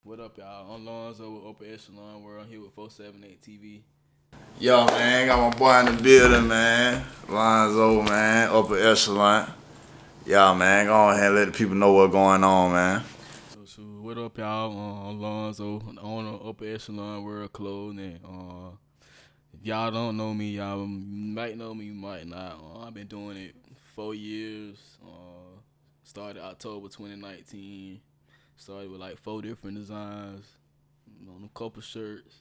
What up, y'all? I'm Lonzo with Upper Echelon WRLD. I'm here with 478 TV. Yo, man, got my boy in the building, man. Lonzo, man, Upper Echelon. Y'all, man, go ahead and let the people know what's going on, man. So what up, y'all? I'm Lonzo, the owner of Upper Echelon WRLD Clothing. If y'all don't know me, y'all might know me, you might not. I've been doing it 4 years. Started October 2019. Started with like 4 different designs, on a couple shirts.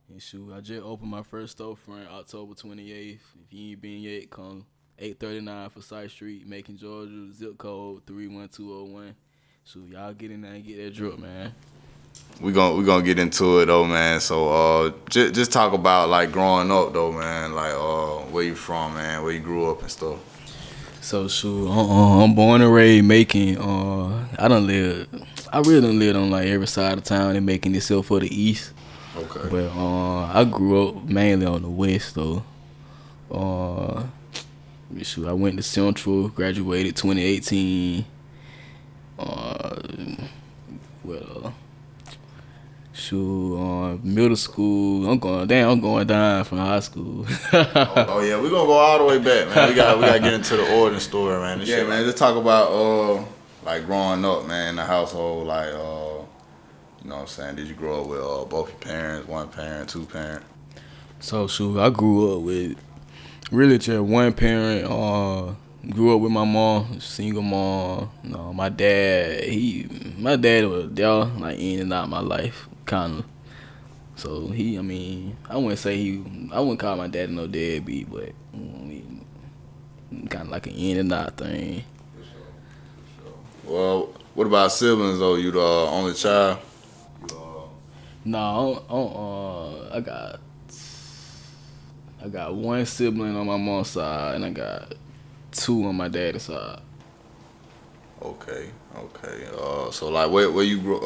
And shoot, I just opened my first storefront October 28th. If you ain't been yet, come 839 Forsyth Street, Macon, Georgia, zip code 31201. Shoot, y'all get in there and get that drip, man. We gonna get into it though, man. So just talk about like growing up though, man. Like where you from, man? Where you grew up and stuff. So shoot, I'm born and raised Macon. I really done lived on like every side of town in Macon except for the east. Okay. But I grew up mainly on the west though. Shoot, I went to Central, graduated 2018. Well, shoot, middle school. I'm going down from high school. Oh yeah, we gonna go all the way back, man. We gotta get into the origin story, man. This shit, man. Just talk about like growing up, man, in the household, like you know what I'm saying? Did you grow up with both your parents, one parent, two parent? So shoot, I grew up with really just one parent. Grew up with my mom, single mom. No, my dad was there, like in and out of my life, kind of. So I wouldn't call my dad no deadbeat, but kind of like an in and out thing. For sure. Well, what about siblings though? You the only child? No, I got one sibling on my mom's side, and I got 2 on my daddy's side. Okay. So like where you grew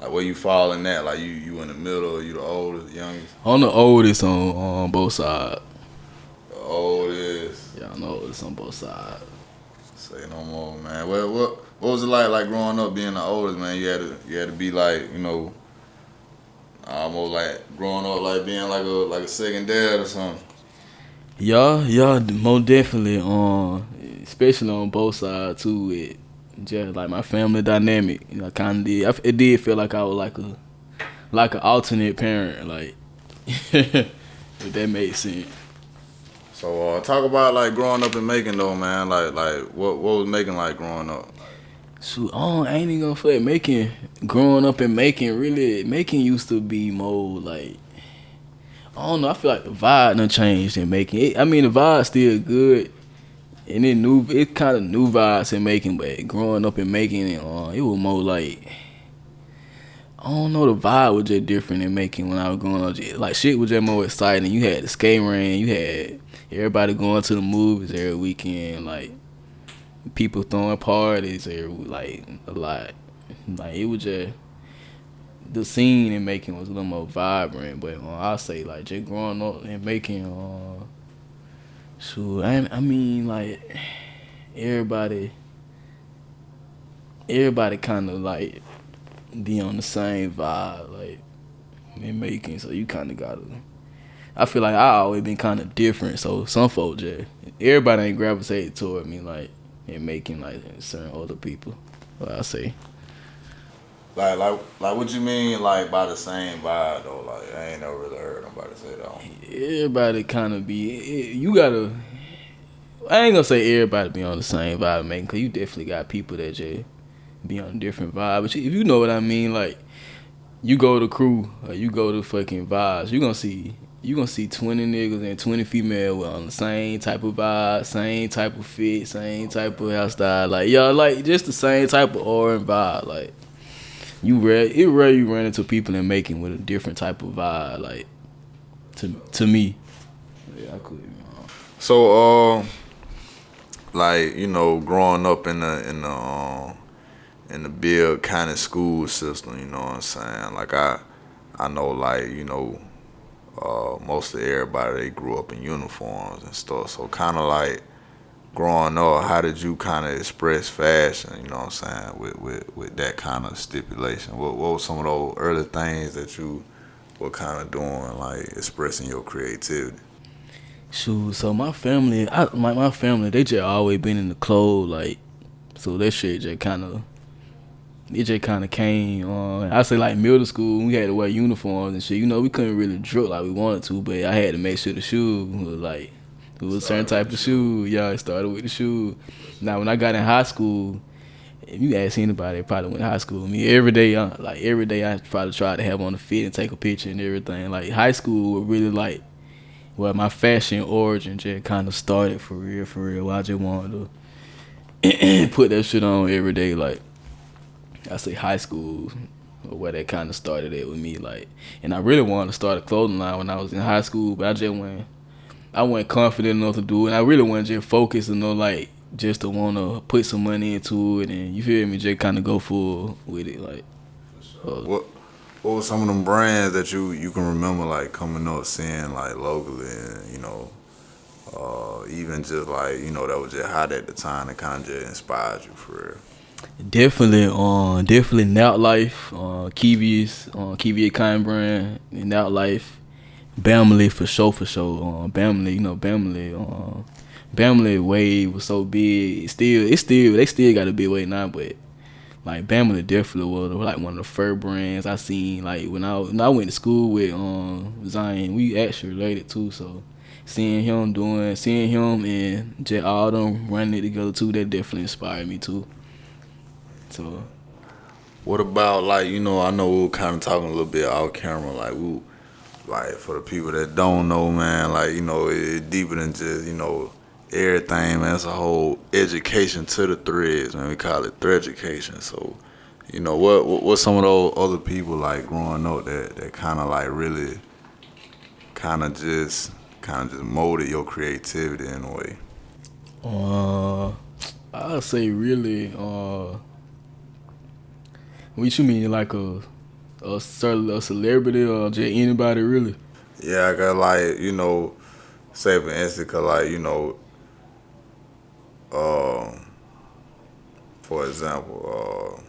like where you fall in that? Like you in the middle, or you the oldest, the youngest? I'm the oldest on both sides. The oldest. Yeah, I'm the oldest on both sides. Say no more, man. What was it like growing up being the oldest, man? You had to be like, you know, almost like growing up like being like a second dad or something. Yeah, most definitely. Especially on both sides too. It just like my family dynamic. You know, kind of did. It did feel like I was like an alternate parent. Like, if that makes sense. So talk about like growing up in Macon though, man. Like what was Macon like growing up? Shoot, I ain't even gonna say Macon. Growing up in Macon, really, Macon used to be more like, I don't know. I feel like the vibe done changed in Macon. The vibe's still good, and it kind of new vibes in Macon. But growing up in Macon, it was more like, I don't know. The vibe was just different in Macon when I was growing up. Like shit was just more exciting. You had the skate ring. You had everybody going to the movies every weekend. Like people throwing parties like a lot. Like it was just, the scene in Macon was a little more vibrant. But I'll say like just growing up in Macon, shoot, like everybody kind of like be on the same vibe like in Macon. So you kind of gotta. I feel like I always been kind of different. So some folks just, everybody ain't gravitate toward me like in Macon like certain other people. What I say. Like what you mean like by the same vibe though? Like I ain't never really heard nobody say that. Everybody kind of be. You gotta. I ain't gonna say everybody be on the same vibe, man. Cause you definitely got people that just be on a different vibe. But if you know what I mean, like you go to crew or you go to fucking vibes, you gonna see 20 niggas and 20 female on the same type of vibe, same type of fit, same type of hairstyle. Like y'all like just the same type of aura and vibe. Like it rare you run into people in Macon with a different type of vibe. Like to me, yeah, I could be wrong. So like you know, growing up in the big kind of school system, you know what I'm saying? Like I know like you know. Most of everybody they grew up in uniforms and stuff, so kind of like growing up, how did you kind of express fashion, you know what I'm saying, with that kind of stipulation? What were some of those early things that you were kind of doing, like expressing your creativity? Shoot, so my family, they just always been in the clothes, like, so that shit just kind of, it just kind of came on. I say like middle school, we had to wear uniforms and shit. You know, we couldn't really drip like we wanted to, but I had to make sure the shoe was like, it was a certain type of shoe. Yeah, it started with the shoe. Now, when I got in high school, if you ask anybody, they probably went to high school with me. Every day, I probably tried to have on the fit and take a picture and everything. Like, high school was really like, well, my fashion origin just kind of started for real. I just wanted to put that shit on every day, like, I say high school, or where that kind of started it with me, like, and I really wanted to start a clothing line when I was in high school, but I wasn't confident enough to do it, and I really wasn't just focused, like, just to want to put some money into it, and you feel me, just kind of go full with it, like. What were some of them brands that you can remember, like, coming up, seeing, like, locally, and, even just, like, that was just hot at the time and kind of just inspired you for real? Definitely Nightlife, Kiwi kind brand, Nightlife, Bamley for sure. Bamley, Bamley wave was so big. They still got a big weight now, but like Bamley definitely was like one of the first brands I seen. Like when I went to school with Zion, we actually related too. So seeing him and just all them running it together too, that definitely inspired me too. So, what about, like, I know we were kind of talking a little bit off camera, like for the people that don't know, man, like, it's deeper than just, everything, man. It's a whole education to the threads, man. We call it thread education. So, what some of those other people, like, growing up that kind of, like, really kind of just molded your creativity in a way? I'd say really, what you mean, like a celebrity or just anybody really? Yeah, I got, like, say for instance, 'cause, like, for example,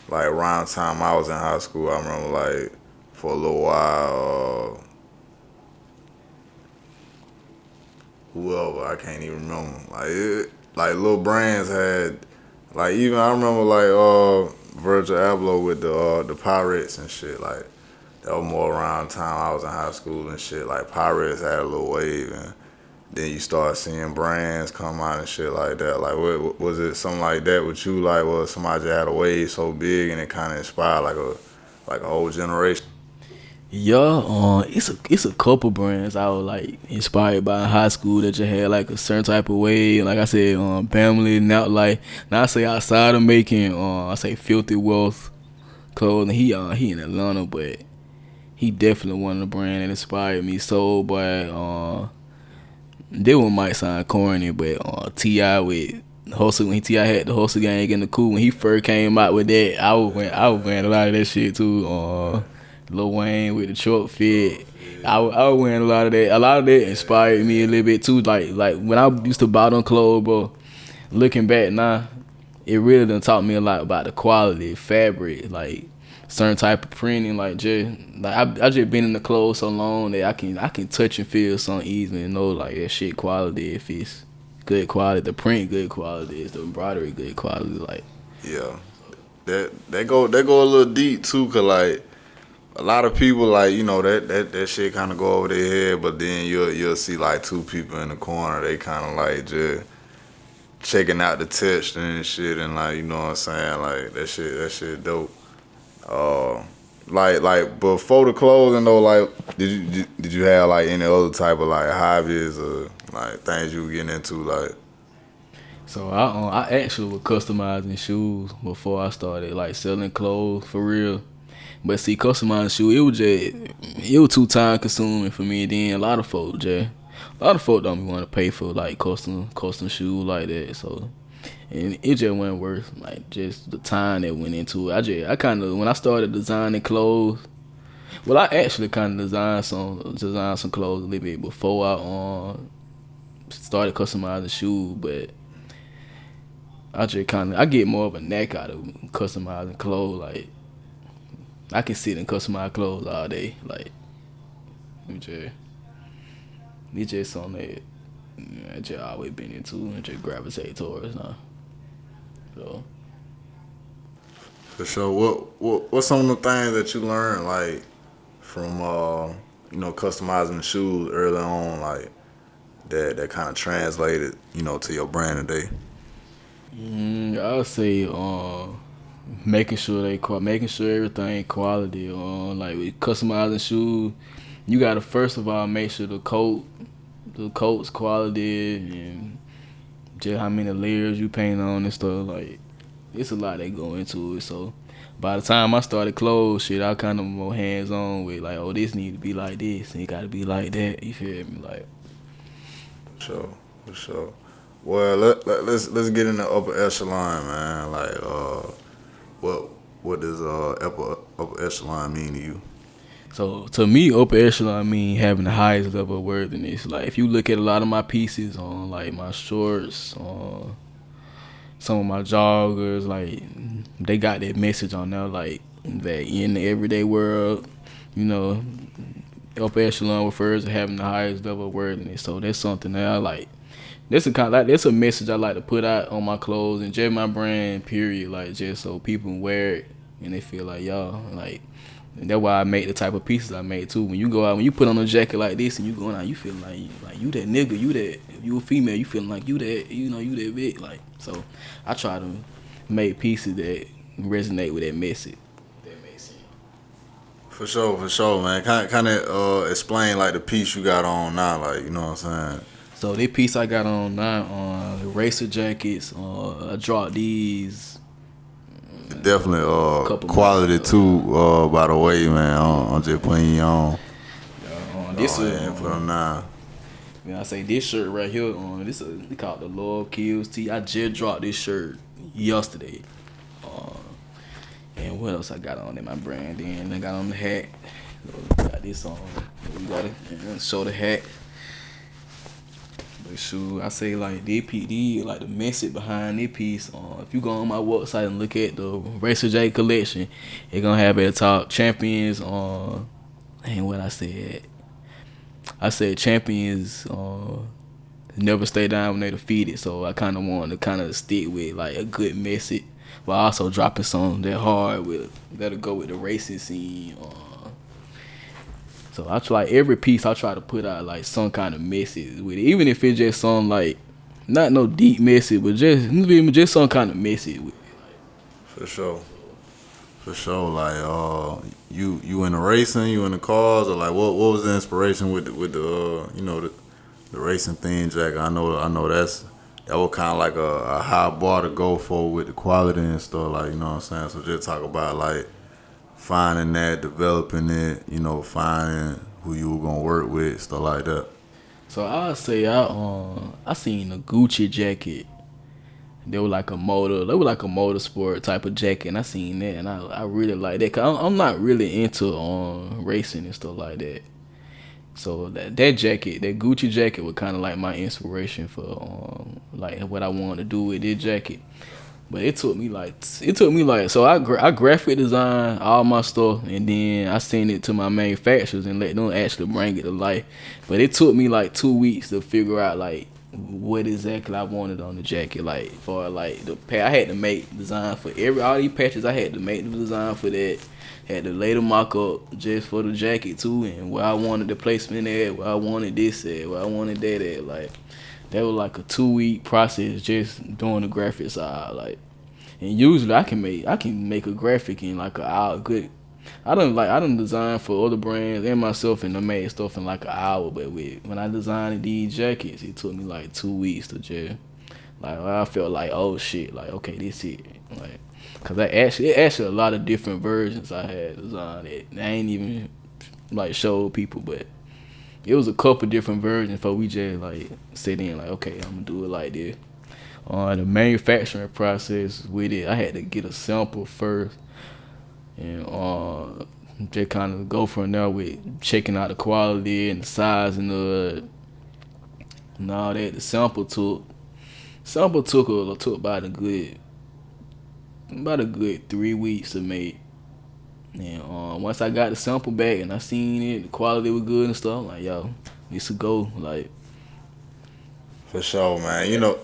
like around the time I was in high school, I remember, like, for a little while, whoever, I can't even remember. Like little brands had, like, even I remember, like, Virgil Abloh with the Pirates and shit. Like, that was more around the time I was in high school and shit. Like, Pirates had a little wave, and then you start seeing brands come out and shit like that. Like, what was it, something like that with you? Like, was somebody just had a wave so big and it kind of inspired like a whole generation? Yeah, it's a couple brands I was like inspired by in high school that you had like a certain type of way. Like I said, family, Nightlife. Now I say outside of Macon, I say Filthy Wealth Clothing. He in Atlanta, but he definitely one of the brands that inspired me. So, but they one might sound corny, but T.I. with Hustle, when T.I. had the Hustle Gang in the Cool, when he first came out with that, I was wearing a lot of that shit too. Lil Wayne with the short fit. I was wearing a lot of that. A lot of that inspired me a little bit too. Like when I used to buy them clothes, bro. Looking back now, it really done taught me a lot about the quality, fabric, like certain type of printing. Like I just been in the clothes so long that I can touch and feel something easily and know like that shit quality. If it's good quality, the print good quality, is the embroidery good quality. Like, yeah, that go a little deep too, 'cause like, a lot of people, like, that shit kind of go over their head, but then you'll see like two people in the corner, they kind of like just checking out the texture and shit, and like, you know what I'm saying, like that shit dope. Like before the clothing though, like, did you have like any other type of like hobbies or like things you were getting into, like? So I actually was customizing shoes before I started like selling clothes for real. But see, customizing shoes, it was too time consuming for me. And then a lot of folk don't want to pay for like custom shoes like that. So, and it just wasn't worth like just the time that went into it. I kind of, when I started designing clothes, well, I actually kind of designed some clothes a little bit before I started customizing shoes, but I get more of a knack out of customizing clothes. Like I can sit and customize clothes all day. Like it's just something that I just always been into and just gravitate towards now. So for sure. What's some of the things that you learned like from customizing the shoes early on, like that kind of translated to your brand today? I would say making sure everything quality. Like with customizing shoes, you gotta first of all make sure the coat's quality and just how many layers you paint on and stuff. Like it's a lot that go into it. So by the time I started clothes shit, I kind of more hands on with like, oh, this need to be like this and it gotta be like that. You feel me? Like for sure. Well, let's get into upper echelon, man. Like, what does upper echelon mean to you? So to me, upper echelon mean having the highest level of worthiness. Like if you look at a lot of my pieces on like my shorts, on some of my joggers, like they got that message on there, like that in the everyday world, upper echelon refers to having the highest level of worthiness. So that's something that I like. That's a message I like to put out on my clothes and just my brand, period. Like just so people wear it and they feel like y'all like. And that's why I make the type of pieces I make too. When you go out, when you put on a jacket like this and you going out, you feel like you that nigga, you that. If you a female, you feeling like you that, you that big. Like so, I try to make pieces that resonate with that message. That makes sense. For sure, man. Kind of explain like the piece you got on now, like you know what I'm saying. So this piece I got on now, racer jackets. I dropped these. Definitely quality too, by the way, man. I'm just putting you on. This put on now. When I say this shirt right here, we call it the Lord Kills T. I just dropped this shirt yesterday. And what else I got on in my brand? Then I got on the hat. Got this on. We got to show the hat. But shoot, I say like DPD, like the message behind this piece. If you go on my website and look at the Racer J collection, it's gonna have at the top champions. And what I said champions never stay down when they defeated. So I kind of want to stick with like a good message, but also dropping something that hard that'll go with the racing scene. So I try every piece. I try to put out like some kind of message with it, even if it's just some like not no deep message, but just some kind of message with it. For sure. Like you in the racing, you in the cars, or like what was the inspiration with the racing theme jacket? I know that was kind of like a high bar to go for with the quality and stuff. Like you know what I'm saying. So just talk about like finding that, developing it, finding who you were gonna work with, stuff like that. So I'll say I seen a Gucci jacket. They were like a motorsport type of jacket, and I seen that, and I really like that. Cause I'm not really into racing and stuff like that. So that jacket, that Gucci jacket, was kind of like my inspiration for like what I wanted to do with this jacket. But it took me like so I graphic design all my stuff, and then I send it to my manufacturers and let them actually bring it to life. But it took me like 2 weeks to figure out like what exactly I wanted on the jacket. Like for like I had to make design for all these patches. I had to make the design for that. Had to lay the mock up just for the jacket too, and where I wanted the placement at, where I wanted this at, where I wanted that at. Like that was like a 2-week process just doing the graphic side. Like, and usually I can make a graphic in like an hour. Good. I done design for other brands and myself, and I made stuff in like an hour. But when I designed these jackets, it took me like 2 weeks to just like I felt like, oh shit, like okay, this it. Like, cause it actually a lot of different versions I had designed. I ain't even like showed people, but it was a couple different versions before we just like sit in like, okay, I'm gonna do it like this. The manufacturing process with it, I had to get a sample first, and just kind of go from there with checking out the quality and the size and No, that the sample took about a good 3 weeks to make. And once I got the sample back and I seen it, the quality was good and stuff, I'm like, yo, this a go. Like, for sure, man.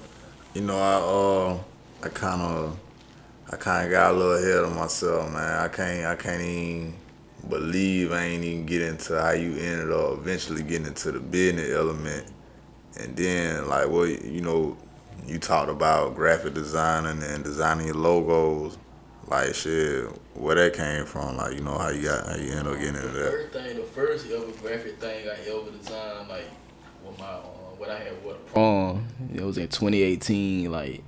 I kind of got a little ahead of myself, man. I can't even believe I ain't even get into how you ended up eventually getting into the business element. And then, like, well, you talked about graphic designing and designing your logos. Like, shit, where that came from? Like, how you ended up getting into that. the first ever graphic thing I ever designed, like, with my what I had with a prom, it was in 2018. Like,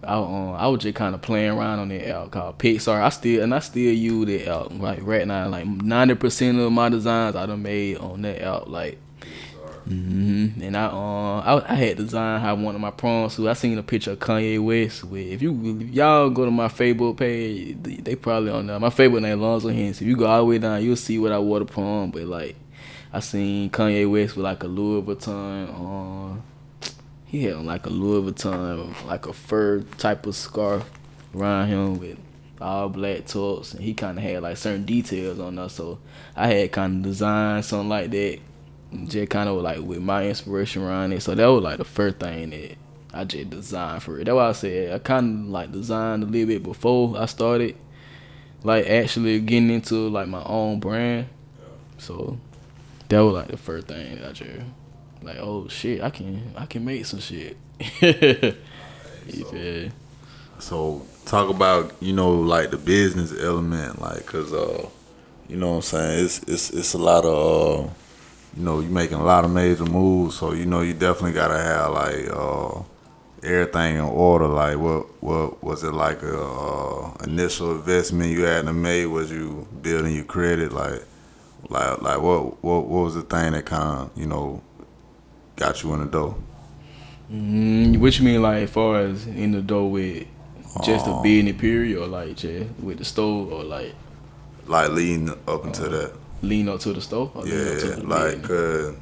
I was just kind of playing around on that app called Pixar. I still use that app. Right now, like 90% of my designs I done made on that app. Like, and I had designed how one of my prom suits. I seen a picture of Kanye West with. If y'all go to my Facebook page, they probably on there. My favorite name Lonzo Hennessy. If you go all the way down, you'll see what I wore to prom. But like, I seen Kanye West with like a Louis Vuitton. He had like a Louis Vuitton, like a fur type of scarf around him with all black tux, and he kind of had like certain details on there. So I had kind of designed something like that, just kind of like with my inspiration around it. So that was like the first thing that I just designed for it. That's why I said I kind of like designed a little bit before I started, like actually getting into like my own brand. So that was like the first thing that I just. Like, oh shit, I can make some shit. So talk about like the business element, like, cause you know what I'm saying, it's a lot of you making a lot of major moves, so you definitely gotta have like everything in order. Like, what was it like a initial investment you had to make? Was you building your credit? Like what was the thing that kind of got you in the door? What you mean, like, as far as in the door with just a business period, or like just with the store, or like leading up into that? Lean up to the store? Or yeah, like, cause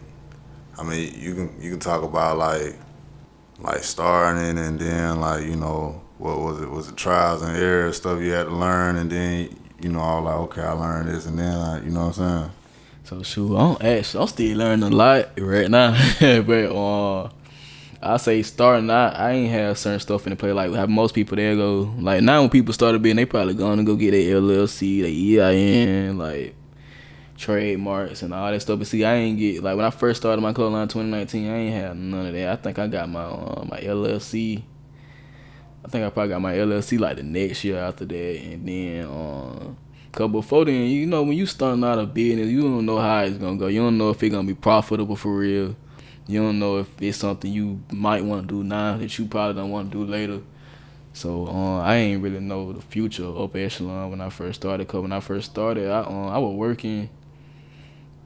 I mean, you can talk about like starting, and then like what was it? Was it trials and errors, stuff you had to learn, and then I was like, okay, I learned this, and then like, you know what I'm saying? So shoot, I'm still learning a lot right now, but I say starting out, I ain't have certain stuff in the play. Like, have most people there go, like, now when people started being, they probably gonna go get their LLC, their EIN, like trademarks and all that stuff. But see, I ain't get, like, when I first started my clothing line in 2019, I ain't had none of that. I think I got my LLC. I think I probably got my LLC like the next year after that, and then cause before then, when you starting out a business, you don't know how it's gonna go. You don't know if it's gonna be profitable for real. You don't know if it's something you might want to do now that you probably don't want to do later. So I ain't really know the future of Upper Echelon when I first started. Cause when I first started, I was working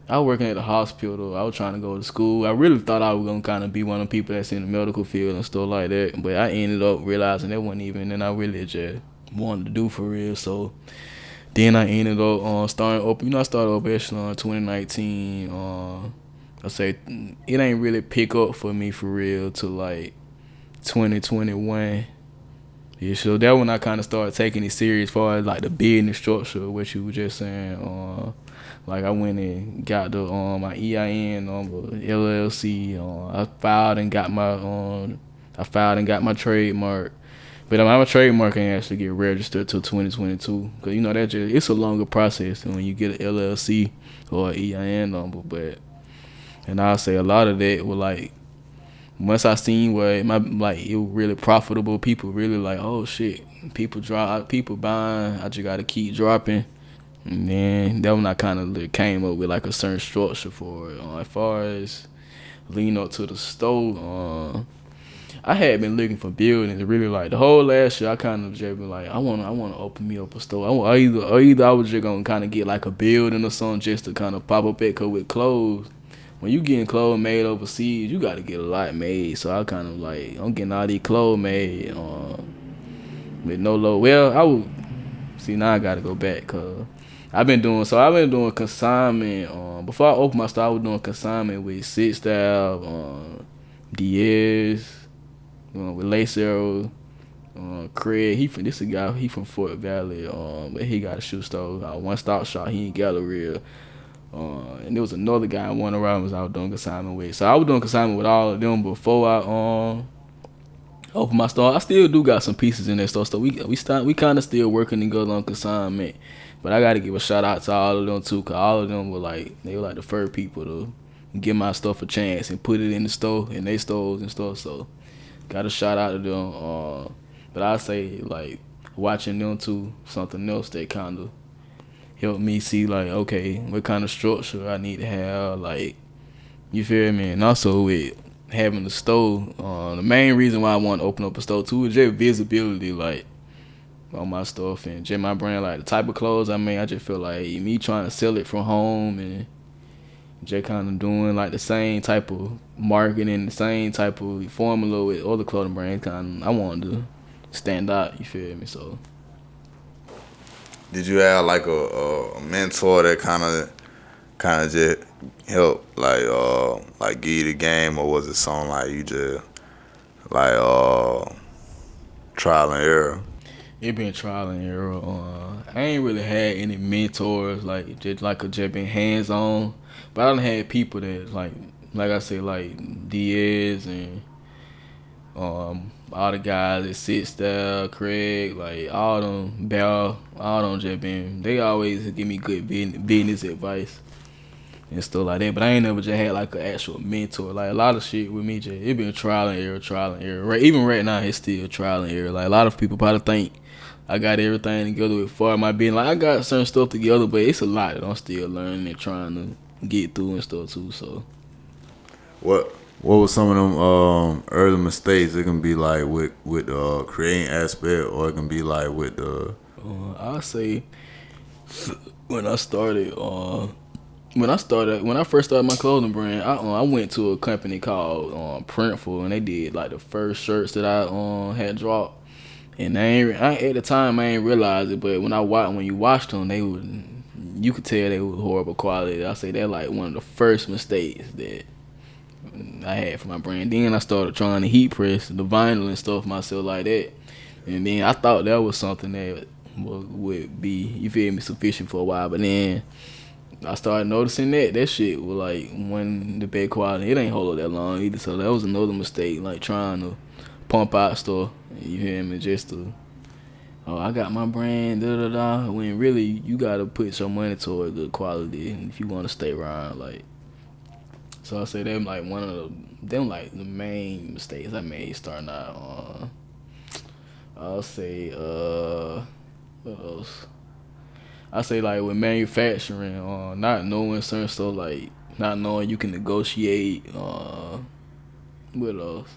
at the hospital. I was trying to go to school. I really thought I was gonna kind of be one of the people that's in the medical field and stuff like that. But I ended up realizing that wasn't even and I really just wanted to do for real. So then I ended up starting up. I started Upper Echelon in 2019. I say it ain't really pick up for me for real till like 2021. Yeah, so that when I kind of started taking it serious, as far as like the business structure, what you were just saying. Like, I went and got the my EIN number, LLC. I filed and got my trademark. But my trademark ain't actually get registered till 2022, cause that it's a longer process than when you get an LLC or an EIN number. And I'll say a lot of that was like, once I seen where it was really profitable, people really like, oh shit, people buying, I just gotta keep dropping. And then that when I kind of came up with like a certain structure for it. As far as lean up to the store, I had been looking for buildings. Really, like the whole last year, I kind of just been like, I want to open me up a store. Either I was just gonna kind of get like a building or something just to kind of pop up at, cause with clothes. When you getting clothes made overseas, you got to get a lot made. So I kind of like, I'm getting all these clothes made with no low. Well, I would see, now I got to go back, cause I've been doing consignment. Before I opened my store, I was doing consignment with Sit Style, Diaz, with Lacero, Craig. This a guy. He from Fort Valley. But he got a shoe store. One Stop Shop. He in Galleria. And there was another guy in one around was I was doing consignment with. So I was doing consignment with all of them before I opened my store. I still do got some pieces in that store. So we kind of still working together on consignment. But I got to give a shout out to all of them too, cause all of them were like the first people to give my stuff a chance and put it in the store, in their stores and stuff. So got a shout out to them. But I say like watching them too, something else that kind of helped me see like, okay, what kind of structure I need to have, like, you feel me? And also with having the store, the main reason why I want to open up a store too is just visibility, like, on my stuff and just my brand, like the type of clothes I make. I just feel like me trying to sell it from home and just kind of doing like the same type of marketing, the same type of formula with other clothing brands. I wanted to stand out. You feel me? So. Did you have like a mentor that kind of just helped like give you the game, or was it something like you just like trial and error? It been trial and error. I ain't really had any mentors just been hands on, but I done had people that like I said, like Diaz and all the guys that sits there, Craig, like all them Bell, all them just been, they always give me good business advice and stuff like that. But I ain't never just had like an actual mentor. Like a lot of shit with me, just it been trial and error. Right, even right now, it's still trial and error. Like a lot of people probably think I got everything together with far my being. Like I got certain stuff together, but it's a lot that I'm still learning and trying to get through and stuff too. So What was some of them early mistakes? It can be like with creating aspect, or it can be like with the. I'll say when I first started my clothing brand, I went to a company called Printful, and they did like the first shirts that I had dropped. And at the time I ain't realize it, but when you watched them, you could tell they were horrible quality. I say they're like one of the first mistakes that I had for my brand. Then I started trying to heat press the vinyl and stuff myself like that. And then I thought that was something that would be, you feel me, sufficient for a while. But then I started noticing that shit was like the bad quality. It ain't hold up that long either. So that was another mistake, like trying to pump out stuff. You hear me? Just to, I got my brand, when really you gotta put some money toward good quality if you want to stay around, like. So I say them like one of them like the main mistakes I made starting out. I'll say what else? I say like with manufacturing, not knowing certain stuff, like not knowing you can negotiate. What else?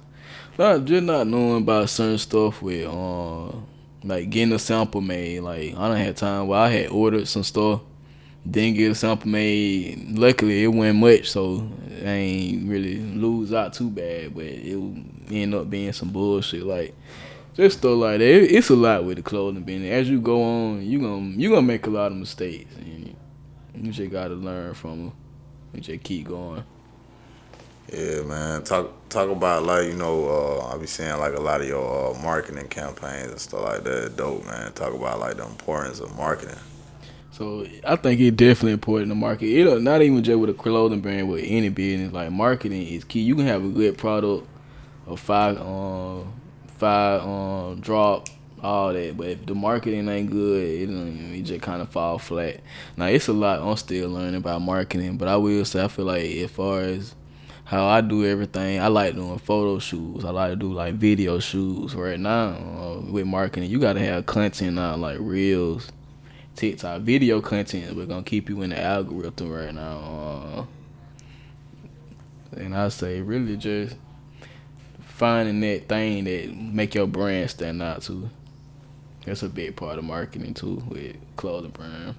Not knowing about certain stuff with like getting a sample made. Like I done had time where I had ordered some stuff, didn't get a sample made. Luckily it wasn't much, so I ain't really lose out too bad. But it end up being some bullshit. Like just stuff like that. It's a lot with the clothing business. As you go on, you gonna make a lot of mistakes, and you just gotta learn from them and just keep going. Yeah, man. Talk about like, I be seeing like a lot of your marketing campaigns and stuff like that. Dope, man. Talk about like the importance of marketing. So I think it's definitely important to market. It not even just with a clothing brand, with any business. Like marketing is key. You can have a good product, a five drop, all that, but if the marketing ain't good, it just kind of fall flat. Now it's a lot I'm still learning about marketing, but I will say I feel like as far as how I do everything, I like doing photo shoots. I like to do like video shoots. Right now with marketing, you gotta have content now, like reels, TikTok video content. We're gonna keep you in the algorithm right now. And I say really just finding that thing that make your brand stand out too. That's a big part of marketing too with clothing brand.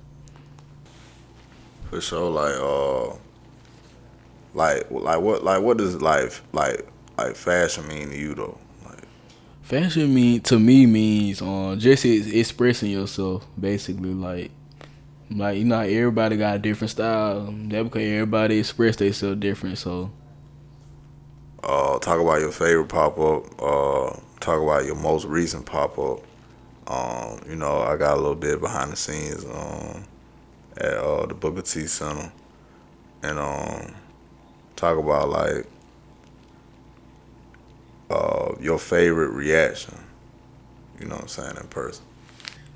For sure, what does life like fashion mean to you though? Like fashion means just expressing yourself basically. Like everybody got a different style. That because everybody express themselves different. So Talk about your favorite pop up. Talk about your most recent pop up. I got a little bit behind the scenes at the Booker T Center, and talk about like your favorite reaction. You know what I'm saying, in person.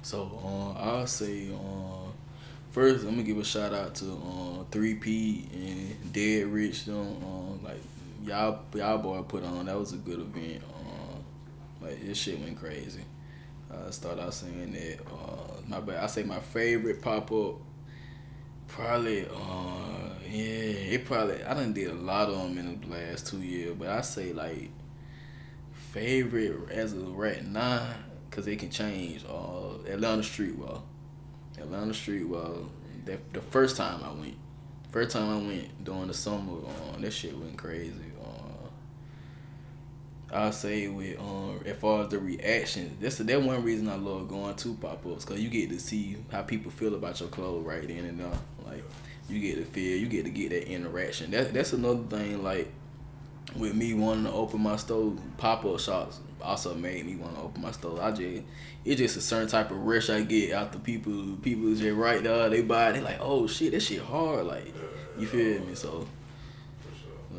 So I'll say first I'm gonna give a shout out to 3P and Dead Rich. Like y'all boy put on, that was a good event. Like this shit went crazy. Start out saying that. I say my favorite pop up probably. I done did a lot of them in the last 2 years, but I say like favorite as of right now, cause it can change. Atlanta Streetwear. Atlanta Streetwear. The first time I went during the summer. That shit went crazy. I'll say with as far as the reaction, that's one reason I love going to pop ups, cause you get to see how people feel about your clothes right then and there. Like you get to get that interaction. That's another thing. Like with me wanting to open my store, pop up shops also made me want to open my store. It's just a certain type of rush I get after people just right there. They buy it. They like, oh shit, that shit hard. Like you feel me? So.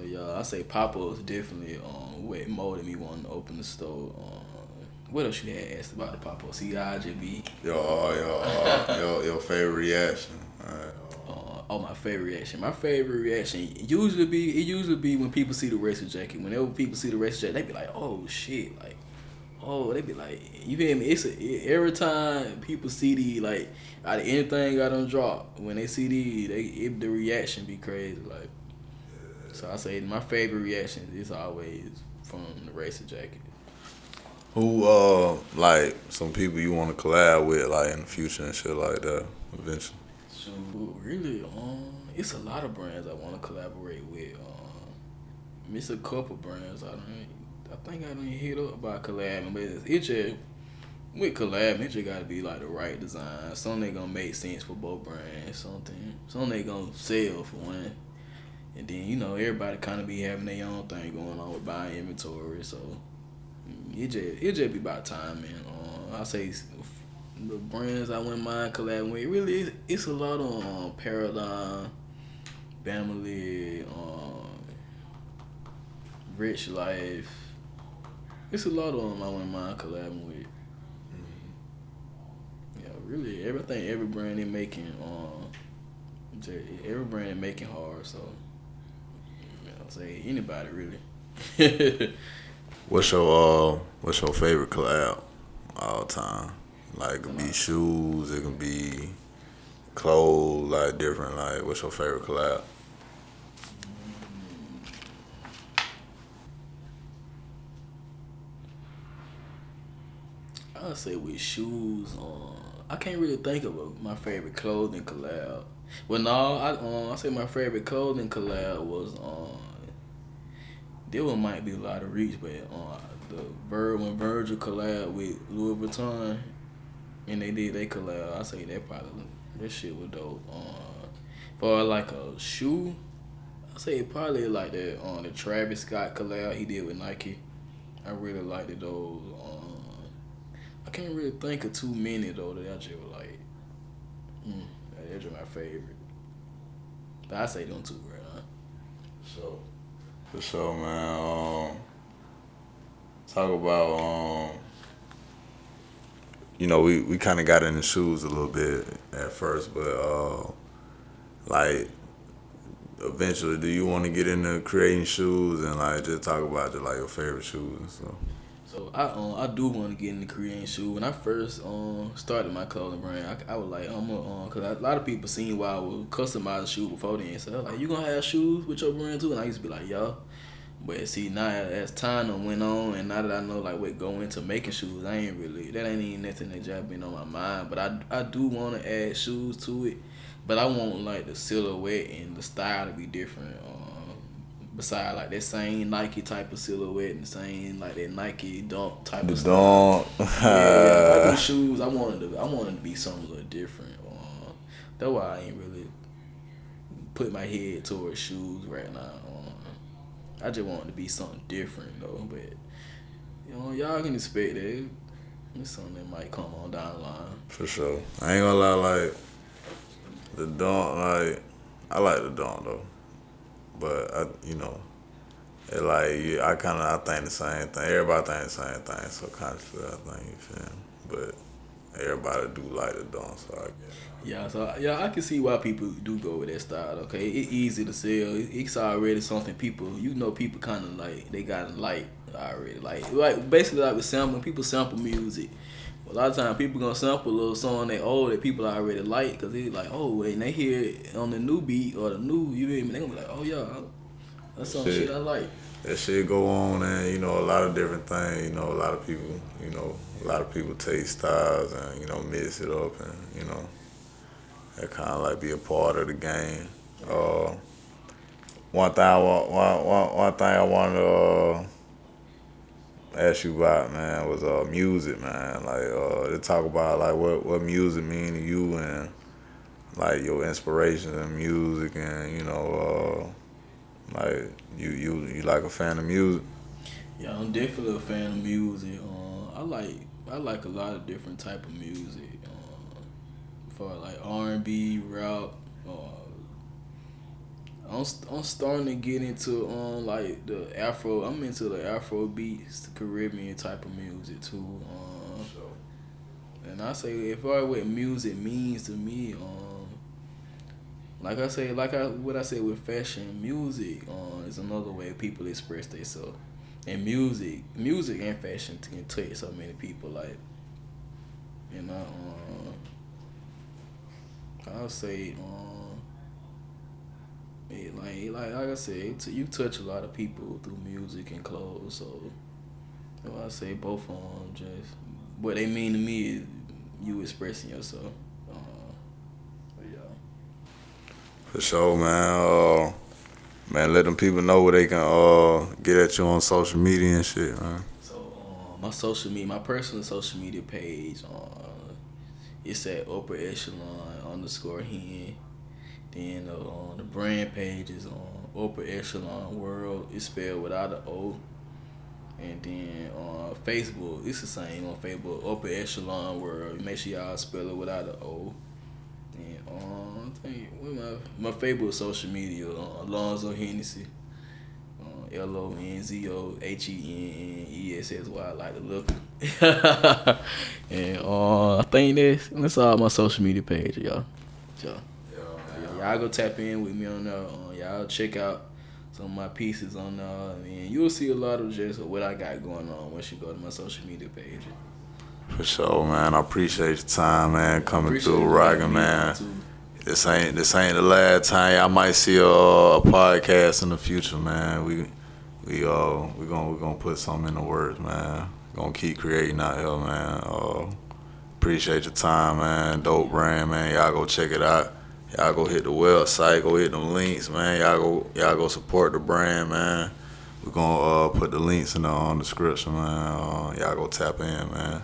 Yeah, I say pop-ups definitely what molded me wanting to open the store. What else you had asked about the pop-up? See, I just be Your favorite reaction. My favorite reaction. My favorite reaction usually be when people see the racer jacket. Whenever people see the racer jacket, they be like, oh shit, like, oh, they be like, you feel me? Every time people see the like out of anything I done drop, when they see the reaction be crazy, like. So I say my favorite reaction is always from the racer jacket. Who like some people you want to collab with like in the future and shit like that eventually? So really, it's a lot of brands I want to collaborate with. It's a couple brands I think I done hit up about collabing, but it just with collabing, it just gotta be like the right design. Something they gonna make sense for both brands. Something they gonna sell for one. And then, everybody kind of be having their own thing going on with buying inventory. So, it just be about time, man. I say the brands I wouldn't mind collabing with, really, it's a lot of Paradigm, Family, Rich Life. It's a lot of them I wouldn't mind collabing with. Yeah, really, every brand they making, every brand they making hard, so. Say anybody really. What's your favorite collab all time? Like it can be shoes, it can be clothes, like different. Like what's your favorite collab? I'll say with shoes. I can't really think of my favorite clothing collab. Well, no, I say my favorite clothing collab was There one might be a lot of reach, but when Virgil collab with Louis Vuitton, and they did they collab, I say that shit was dope. For like a shoe, I say probably like the Travis Scott collab he did with Nike. I really liked it though. I can't really think of too many though that I just was like, that's just my favorite. But I say them two right now. So. For sure, man. Talk about we kind of got in the shoes a little bit at first, but like eventually, do you want to get into creating shoes and like just talk about like your favorite shoes and stuff? So I do want to get into creating shoes. When I first started my clothing brand, I was like cause a lot of people seen why I would customize shoes before then. So I was like, you gonna have shoes with your brand too? And I used to be like, yeah. But see, now as time went on, and now that I know like what go into making shoes, that ain't even nothing that just been on my mind. But I do want to add shoes to it, but I want like the silhouette and the style to be different. Besides like that same Nike type of silhouette and same like that Nike Dunk type of style. Yeah, if I do shoes, I wanted to be something a little different. That's why I ain't really put my head towards shoes right now. I just want it to be something different though. But you know, y'all can expect that. It's something that might come on down the line. For sure. I ain't gonna lie, like the dunk, like I like the dunk though, but I think the same thing. Everybody think the same thing, so consciously I think, you feel me? But everybody do like the dunk, so I guess. Yeah, I can see why people do go with that style. Okay, it's easy to sell. It's already something people kind of like. They got like already like basically like with sampling. People sample music. A lot of times people gonna sample a little song that people already like because they like and they hear it on the new beat or the new you feel me. They gonna be like that's some shit I like. That shit go on and a lot of different things. A lot of people take styles and mix it up and that kind of like be a part of the game. One thing I wanted to ask you about, man, was music, man. Like to talk about like what music mean to you and like your inspirations in music and like you like a fan of music. Yeah, I'm definitely a fan of music. I like a lot of different type of music. For like R&B, rap. I'm starting to get into like the Afro. I'm into the Afro beats, the Caribbean type of music too. And I say as far as what music means to me, like I say, what I said with fashion, music is another way people express themselves. And music and fashion can touch so many people. Like, I'll say, like I said, you touch a lot of people through music and clothes. So, I say both of them. Just what they mean to me is you expressing yourself. For sure, man. Man, let them people know where they can get at you on social media and shit, man. So my personal social media page, it's at Upper Echelon _hen. Then the brand page is on Upper Echelon WRLD. It's spelled without an O. And then on Facebook, it's the same on Facebook, Upper Echelon WRLD. Make sure y'all spell it without an O. And I think my favorite social media, Lonzo Hennessy, LONZO HENNESSY. I like to look. And I think that's all my social media page, y'all. Y'all go tap in with me on there. Y'all check out some of my pieces on there, and you'll see a lot of just what I got going on once you go to my social media page. For sure, man. I appreciate your time, man. Coming through, rocking, man. This ain't the last time. I might see a podcast in the future, man. We gonna put something in the works, man. Gonna keep creating out here, man. Appreciate your time, man. Dope brand, man. Y'all go check it out. Y'all go hit the website, go hit them links, man. Y'all go support the brand, man. We're gonna put the links in the description, man. Y'all go tap in, man.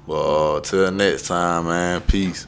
But till next time, man. Peace.